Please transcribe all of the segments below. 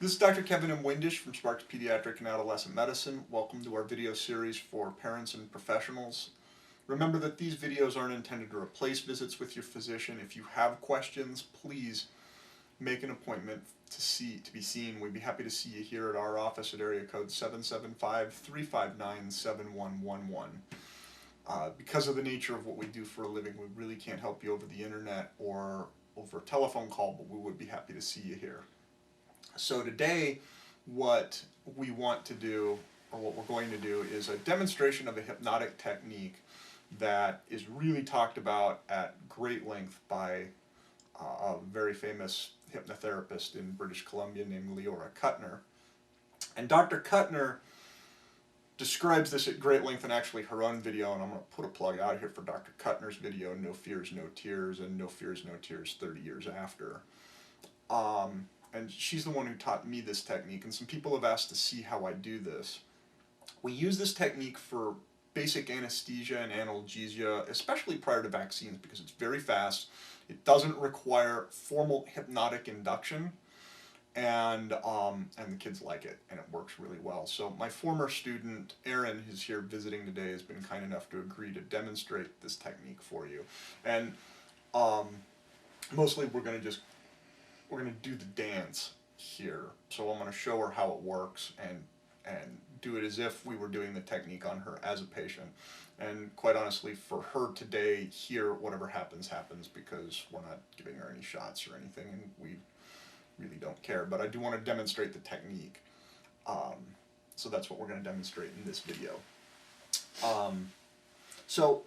This is Dr. Kevin M. Windisch from Sparks Pediatric and Adolescent Medicine. Welcome to our video series for parents and professionals. Remember that these videos aren't intended to replace visits with your physician. If you have questions, please make an appointment to be seen. We'd be happy to see you here at our office at area code 775-359-7111. Because of the nature of what we do for a living, we really can't help you over the internet or over a telephone call, but we would be happy to see you here. So today, what we want to do, or what we're going to do, is a demonstration of a hypnotic technique that is really talked about at great length by a very famous hypnotherapist in British Columbia named Leora Kuttner. And Dr. Kuttner describes this at great length in actually her own video, and I'm going to put a plug out here for Dr. Kuttner's video, No Fears, No Tears, and No Fears, No Tears 30 Years After. And she's the one who taught me this technique, and some people have asked to see how I do this. We use this technique for basic anesthesia and analgesia, especially prior to vaccines, because it's very fast. It doesn't require formal hypnotic induction, and the kids like it, and it works really well. So my former student, Aaron, who's here visiting today, has been kind enough to agree to demonstrate this technique for you. And mostly we're going to do the dance here. So I'm going to show her how it works and do it as if we were doing the technique on her as a patient. And quite honestly, for her today, here, whatever happens, happens, because we're not giving her any shots or anything, and we really don't care. But I do want to demonstrate the technique. So that's what we're going to demonstrate in this video. So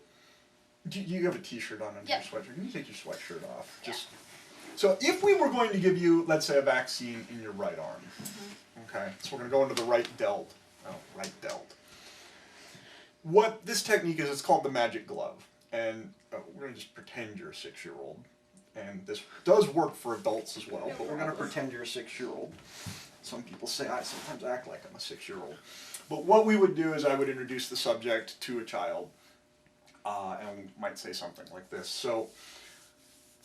you have a t-shirt on under your sweatshirt. Can you take your sweatshirt off? Yeah. So if we were going to give you, let's say, a vaccine in your right arm, okay, so we're going to go into the right delt. Right delt. What this technique is, it's called the magic glove. And we're going to just pretend you're a 6-year-old. And this does work for adults as well, but we're going to pretend you're a 6-year-old. Some people say I sometimes act like I'm a 6-year-old. But what we would do is I would introduce the subject to a child, and we might say something like this. So,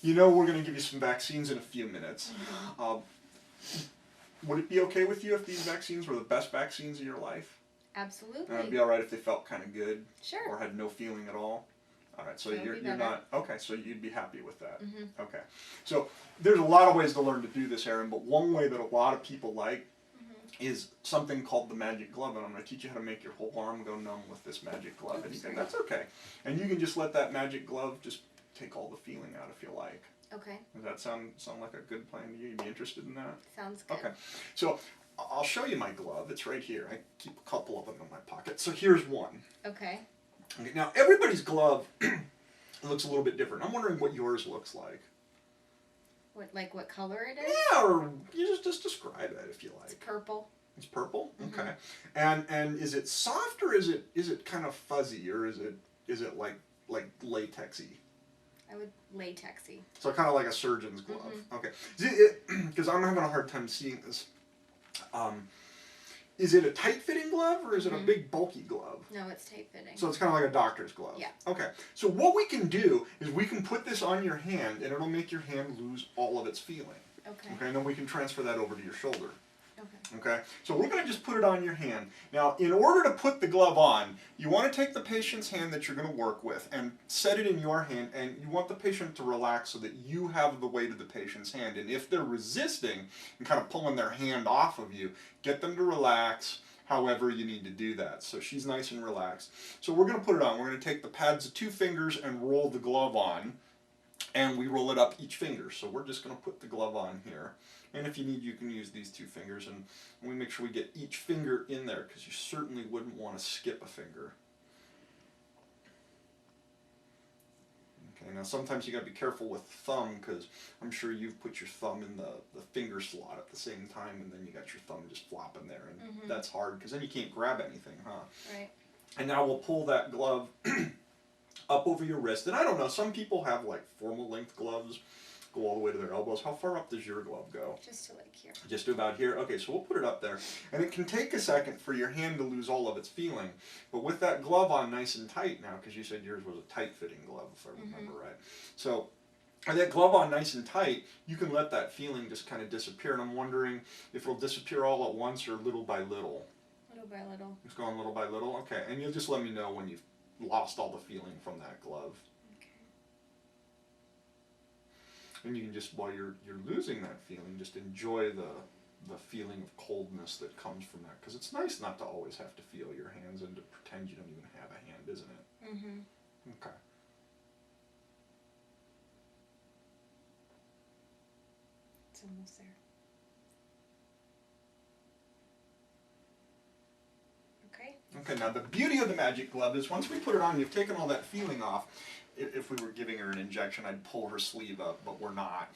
you know, we're going to give you some vaccines in a few minutes. Would it be okay with you if these vaccines were the best vaccines of your life? Absolutely. And it'd be all right if they felt kind of good? Sure. Or had no feeling at all? All right, so you're better. not, okay, so you'd be happy with that. Okay. So there's a lot of ways to learn to do this, Erin, but one way that a lot of people like is something called the magic glove, and I'm going to teach you how to make your whole arm go numb with this magic glove, and that's okay. And you can just let that magic glove just take all the feeling out if you like. Okay. Does that sound like a good plan to you? You'd be interested in that? Sounds good. Okay. So I'll show you my glove. It's right here. I keep a couple of them in my pocket. So here's one. Okay. Okay. Now everybody's glove looks a little bit different. I'm wondering what yours looks like. What color it is? Yeah, or you just describe it if you like. It's purple. It's purple? Okay. And is it soft, or is it kind of fuzzy, or is it like latexy? I would latexy. So kind of like a surgeon's glove. Okay. Because I'm having a hard time seeing this. Is it a tight-fitting glove, or is it a big, bulky glove? No, it's tight-fitting. So it's kind of like a doctor's glove? Yeah. Okay. So what we can do is we can put this on your hand, and it'll make your hand lose all of its feeling. Okay. Okay, and then we can transfer that over to your shoulder. Okay. Okay, so we're going to just put it on your hand. Now, in order to put the glove on, you want to take the patient's hand that you're going to work with and set it in your hand, and you want the patient to relax so that you have the weight of the patient's hand. And if they're resisting and kind of pulling their hand off of you, get them to relax however you need to do that. So she's nice and relaxed. So we're going to put it on. We're going to take the pads of 2 fingers and roll the glove on, and we roll it up each finger. So we're just going to put the glove on here. And if you need, you can use these 2 fingers, and we make sure we get each finger in there, because you certainly wouldn't want to skip a finger. Okay, now sometimes you got to be careful with the thumb, because I'm sure you've put your thumb in the finger slot at the same time, and then you got your thumb just flopping there, and that's hard, because then you can't grab anything, huh? Right. And now we'll pull that glove up over your wrist, and I don't know, some people have like formal length gloves, go all the way to their elbows. How far up does your glove go? Just to like here. Just to about here? Okay, so we'll put it up there. And it can take a second for your hand to lose all of its feeling. But with that glove on nice and tight now, because you said yours was a tight-fitting glove, if I remember right. So and that glove on nice and tight, you can let that feeling just kind of disappear. And I'm wondering if it'll disappear all at once or little by little. Little by little. It's going little by little? Okay, and you'll just let me know when you've lost all the feeling from that glove. Okay. And you can just, while you're losing that feeling, just enjoy the feeling of coldness that comes from that. Because it's nice not to always have to feel your hands and to pretend you don't even have a hand, isn't it? Mm-hmm. Okay. It's almost there. Okay. Okay, now the beauty of the magic glove is once we put it on, you've taken all that feeling off. If we were giving her an injection, I'd pull her sleeve up, but we're not.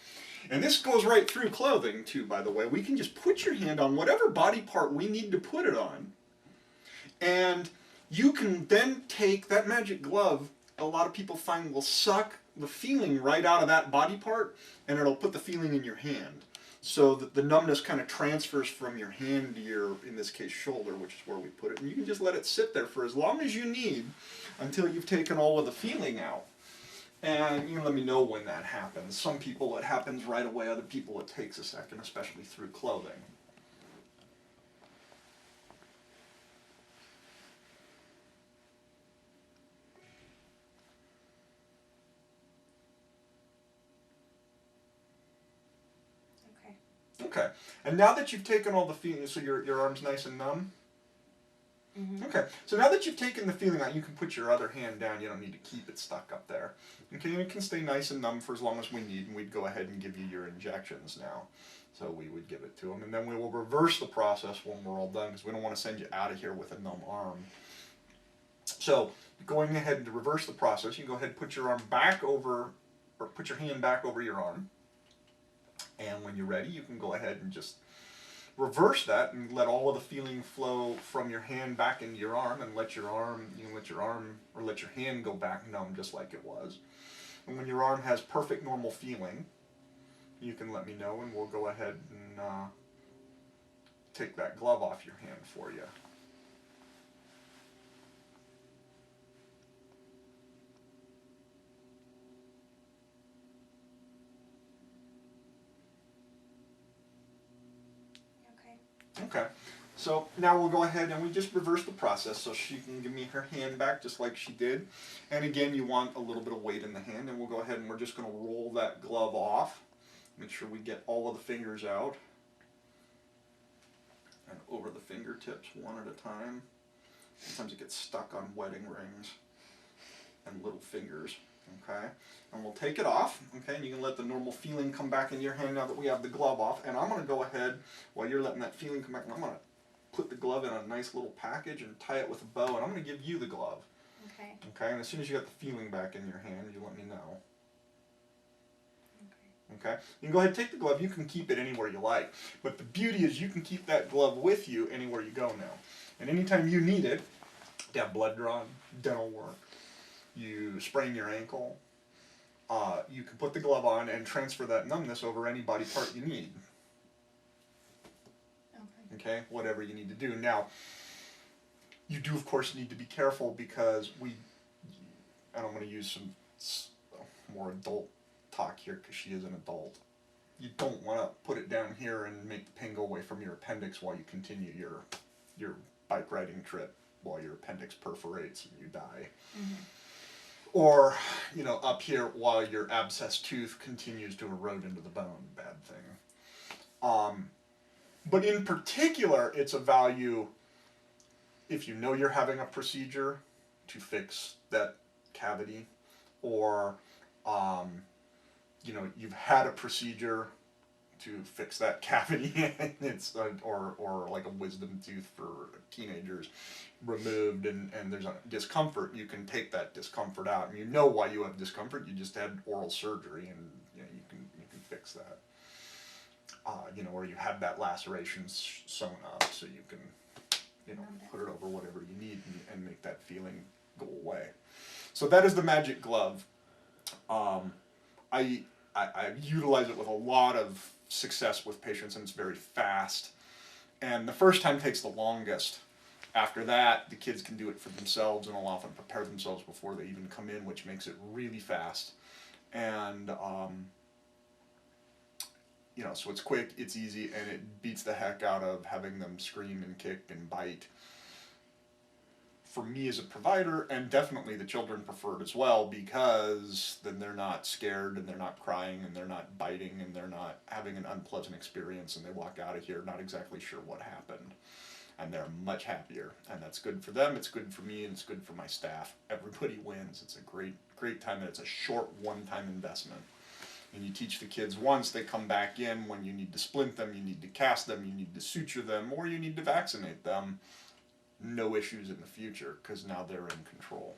And this goes right through clothing, too, by the way. We can just put your hand on whatever body part we need to put it on. And you can then take that magic glove, a lot of people find will suck the feeling right out of that body part, and it'll put the feeling in your hand. So that the numbness kind of transfers from your hand to your, in this case, shoulder, which is where we put it. And you can just let it sit there for as long as you need until you've taken all of the feeling out. And you can let me know when that happens. Some people it happens right away, other people it takes a second, especially through clothing. Okay. Okay, and now that you've taken all the feeling, so your arm's nice and numb? Mm-hmm. Okay, so now that you've taken the feeling out, you can put your other hand down. You don't need to keep it stuck up there. Okay, and it can stay nice and numb for as long as we need, and we'd go ahead and give you your injections now. So we would give it to them, and then we will reverse the process when we're all done, because we don't want to send you out of here with a numb arm. So going ahead and to reverse the process, you can go ahead and put your arm back over, or put your hand back over your arm. And when you're ready, you can go ahead and just reverse that and let all of the feeling flow from your hand back into your arm, and let your arm, you can let your arm or let your hand go back numb just like it was. And when your arm has perfect normal feeling, you can let me know, and we'll go ahead and take that glove off your hand for you. Okay, so now we'll go ahead and we just reverse the process so she can give me her hand back just like she did. And again, you want a little bit of weight in the hand, and we'll go ahead and we're just going to roll that glove off. Make sure we get all of the fingers out. And over the fingertips one at a time. Sometimes it gets stuck on wedding rings and little fingers. Okay, and we'll take it off, okay, and you can let the normal feeling come back in your hand now that we have the glove off. And I'm going to go ahead, while you're letting that feeling come back, I'm going to put the glove in a nice little package and tie it with a bow, and I'm going to give you the glove. Okay. Okay, and as soon as you got the feeling back in your hand, you let me know. Okay, you can go ahead and take the glove. You can keep it anywhere you like, but the beauty is you can keep that glove with you anywhere you go now. And anytime you need it, to have blood drawn, dental work, you sprain your ankle, you can put the glove on and transfer that numbness over any body part you need. Okay, whatever you need to do. Now, you do of course need to be careful, because and I'm going to use some more adult talk here because she is an adult. You don't want to put it down here and make the pain go away from your appendix while you continue your bike riding trip, while your appendix perforates and you die. Mm-hmm. Or, you know, up here while your abscess tooth continues to erode into the bone. Bad thing. But in particular, it's a value if you know you're having a procedure to fix that cavity, or, you know, you've had a procedure to fix that cavity, and it's or like a wisdom tooth for teenagers removed, and there's a discomfort. You can take that discomfort out, and you know why you have discomfort. You just had oral surgery, and you know, you can fix that. You know, or you have that laceration sewn up, so you can, you know, put it over whatever you need and make that feeling go away. So that is the magic glove. I utilize it with a lot of success with patients, and it's very fast. And the first time takes the longest. After that, the kids can do it for themselves, and will often prepare themselves before they even come in, which makes it really fast. And you know, so it's quick, it's easy, and it beats the heck out of having them scream and kick and bite. For me as a provider, and definitely the children prefer it as well, because then they're not scared and they're not crying and they're not biting and they're not having an unpleasant experience, and they walk out of here not exactly sure what happened. And they're much happier, and that's good for them, it's good for me, and it's good for my staff. Everybody wins. It's a great time, and it's a short one-time investment. And you teach the kids once, they come back in when you need to splint them, you need to cast them, you need to suture them, or you need to vaccinate them. No issues in the future, because now they're in control.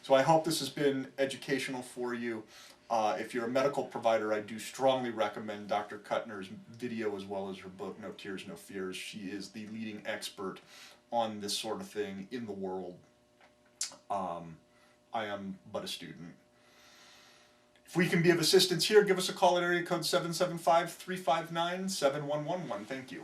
So I hope this has been educational for you. If you're a medical provider, I do strongly recommend Dr. Kuttner's video as well as her book, No Tears, No Fears. She is the leading expert on this sort of thing in the world. I am but a student. If we can be of assistance here, give us a call at area code 775-359-7111. Thank you.